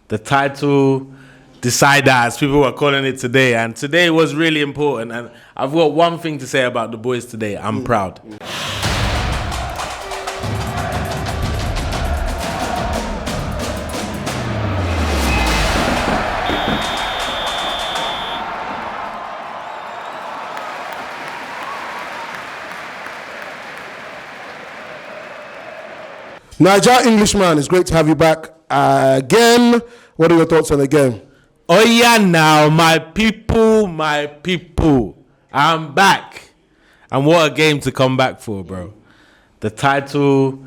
the title decider, as people were calling it today. And today was really important. And I've got one thing to say about the boys today. I'm proud. Englishman, it's great to have you back again. What are your thoughts on the game? Oh yeah, now my people, I'm back. And what a game to come back for, bro. The title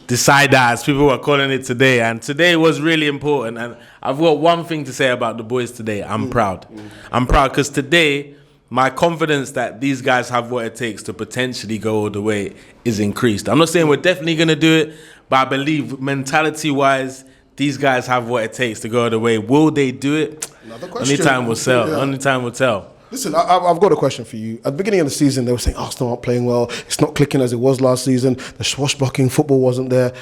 decider, as people were calling it today. And today was really important. And I've got one thing to say about the boys today. I'm proud. I'm proud because today, my confidence that these guys have what it takes to potentially go all the way is increased. I'm not saying we're definitely going to do it, but I believe mentality-wise, these guys have what it takes to go all the way. Will they do it? Another question. Only time will tell. Yeah. Only time will tell. Listen, I've got a question for you. At the beginning of the season, they were saying Arsenal aren't playing well. It's not clicking as it was last season. The swashbuckling football wasn't there.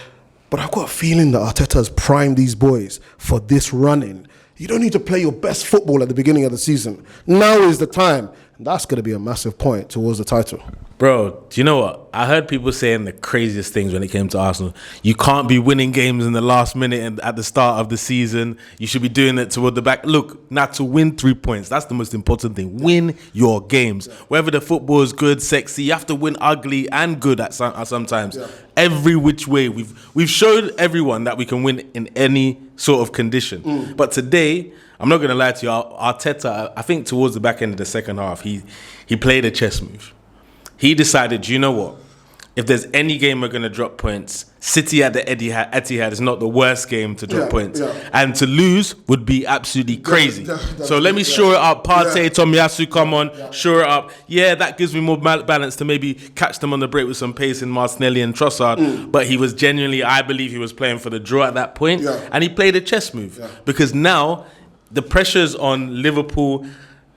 But I've got a feeling that Arteta has primed these boys for this run-in. You don't need to play your best football at the beginning of the season. Now is the time. And that's going to be a massive point towards the title. Bro, do you know what? I heard people saying the craziest things when it came to Arsenal. You can't be winning games in the last minute and at the start of the season. You should be doing it toward the back. Look, now to win 3 points, that's the most important thing. Win your games. Whether the football is good, sexy, you have to win ugly and good at sometimes. Yeah. Every which way. We've showed everyone that we can win in any sort of condition. But today, I'm not going to lie to you, Arteta, I think towards the back end of the second half, he played a chess move. He decided, you know what? If there's any game we're going to drop points, City at the Etihad is not the worst game to drop points. Yeah. And to lose would be absolutely crazy. So let me shore it up. Partey, Tomiyasu, come on, shore it up. Yeah, that gives me more balance to maybe catch them on the break with some pace in Martinelli and Trossard. But he was genuinely, I believe he was playing for the draw at that point. And he played a chess move. Because now the pressure's on Liverpool,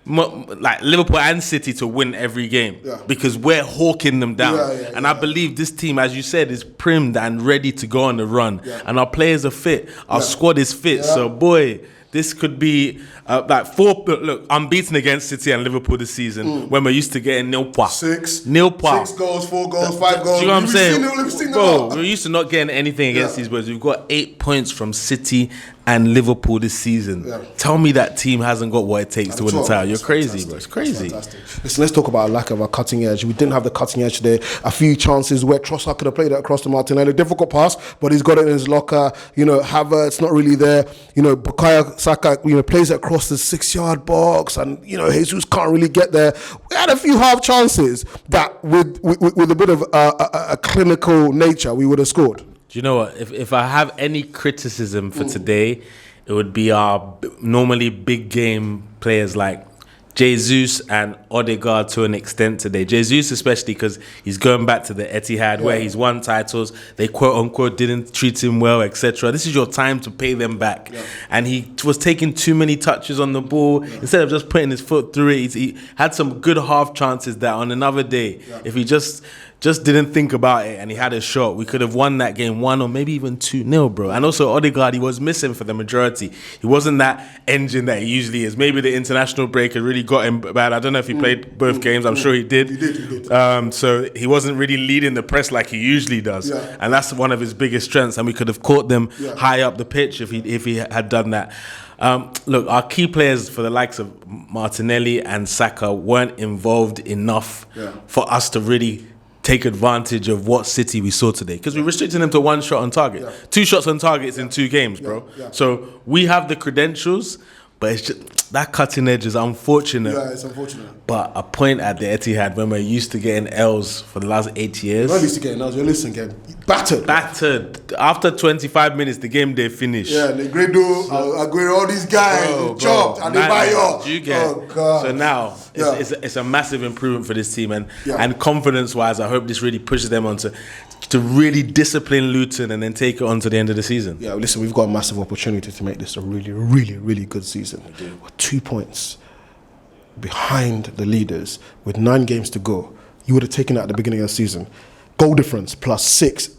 like Liverpool and City, to win every game because we're hawking them down. And I believe this team, as you said, is primed and ready to go on the run. And our players are fit. Our squad is fit. So, boy, this could be look, unbeaten against City and Liverpool this season when we're used to getting nil points. 6 goals, 4 goals, 5 goals. Do you know what I'm saying? Bro, we're used to not getting anything against these boys. We've got 8 points from City and Liverpool this season. Tell me that team hasn't got what it takes to win the title. You're crazy, bro. It's crazy. Listen, let's talk about a lack of a cutting edge. We didn't have the cutting edge today. A few chances where Trossard could have played it across to Martinelli. Difficult pass, but he's got it in his locker. You know, Havertz not really there. You know, Bukayo Saka, plays it across the 6-yard box, and Jesus can't really get there. We had a few half chances that, with a bit of a clinical nature, we would have scored. Do you know what? If I have any criticism for today, it would be our normally big game players like Jesus and Odegaard to an extent today. Jesus especially because he's going back to the Etihad where he's won titles. They quote-unquote didn't treat him well, etc. This is your time to pay them back. And he was taking too many touches on the ball. Instead of just putting his foot through it, he had some good half chances that on another day, if he just didn't think about it and he had a shot, we could have won that game 1 or maybe even 2-0, bro. And also Odegaard, he was missing for the majority. He wasn't that engine that he usually is. Maybe the international break had really got him bad. I don't know if he played both games. I'm sure he did. He did. So he wasn't really leading the press like he usually does. And that's one of his biggest strengths. And we could have caught them high up the pitch if he had done that. Look, our key players for the likes of Martinelli and Saka weren't involved enough for us to really take advantage of what City we saw today, because we restricted them to 1 shot on target. 2 shots on targets in 2 games, bro. So we have the credentials, but it's just that cutting edge is unfortunate. Yeah, it's unfortunate. But a point at the Etihad when we're used to getting L's for the last 8 years. You're not used to getting L's, you're listening again. Battered. After 25 minutes, the game day finished. Yeah, Negredo, Aguero, all these guys, chopped, and they buy you. You get. Oh, God. So now, it's a massive improvement for this team. And confidence-wise, I hope this really pushes them on to really discipline Luton and then take it on to the end of the season. Yeah, listen, we've got a massive opportunity to make this a really, really, really good season. We're 2 points behind the leaders with 9 games to go. You would have taken that at the beginning of the season. Goal difference +6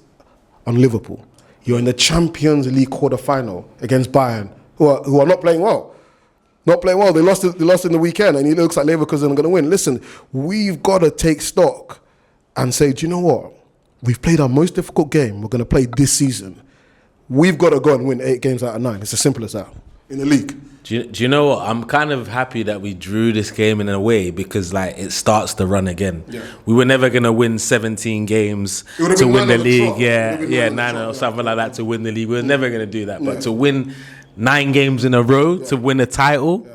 on Liverpool. You're in the Champions League quarter-final against Bayern. who are not playing well. Not playing well. They lost in the weekend, and it looks like Leverkusen are going to win. Listen, we've got to take stock and say, do you know what? We've played our most difficult game we're going to play this season. We've got to go and win 8 games out of 9. It's as simple as that in the league. Do you know what? I'm kind of happy that we drew this game in a way because like it starts the run again. Yeah. We were never gonna win 17 games to win the league. Yeah, 9 or something like that to win the league. We were never gonna do that. But to win 9 games in a row to win a title,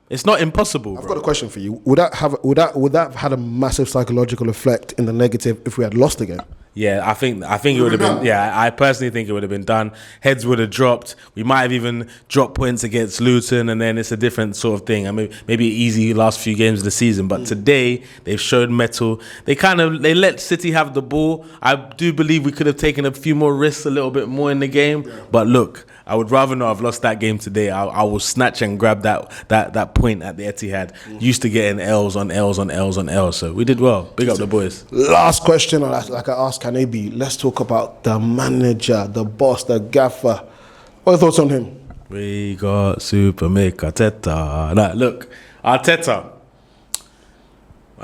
it's not impossible. I've got a question for you. Would that have had a massive psychological effect in the negative if we had lost the game? Yeah, I think it would have been. Yeah, I personally think it would have been done. Heads would have dropped. We might have even dropped points against Luton, and then it's a different sort of thing. I mean, maybe easy last few games of the season, but today they've showed mettle. They let City have the ball. I do believe we could have taken a few more risks, a little bit more in the game. But look, I would rather not have lost that game today. I will snatch and grab that point at the Etihad. Used to getting L's on L's on L's on L's, so we did well. Big up the boys. Last question, like I asked Kanebi, let's talk about the manager, the boss, the gaffer. What are your thoughts on him? We got Super Mick Arteta. Nah, look, Arteta,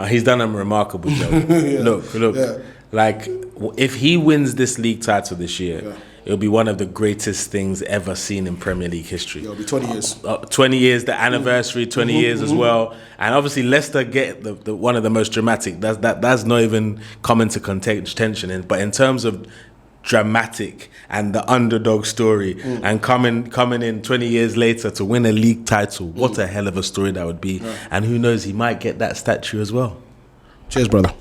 he's done a remarkable job. Look. Like, if he wins this league title this year, it'll be one of the greatest things ever seen in Premier League history. It'll be 20 years. 20 years, the anniversary, 20 years as well. And obviously Leicester get the one of the most dramatic. That's not even coming to contention. But in terms of dramatic and the underdog story and coming in 20 years later to win a league title, what a hell of a story that would be. And who knows, he might get that statue as well. Cheers, brother.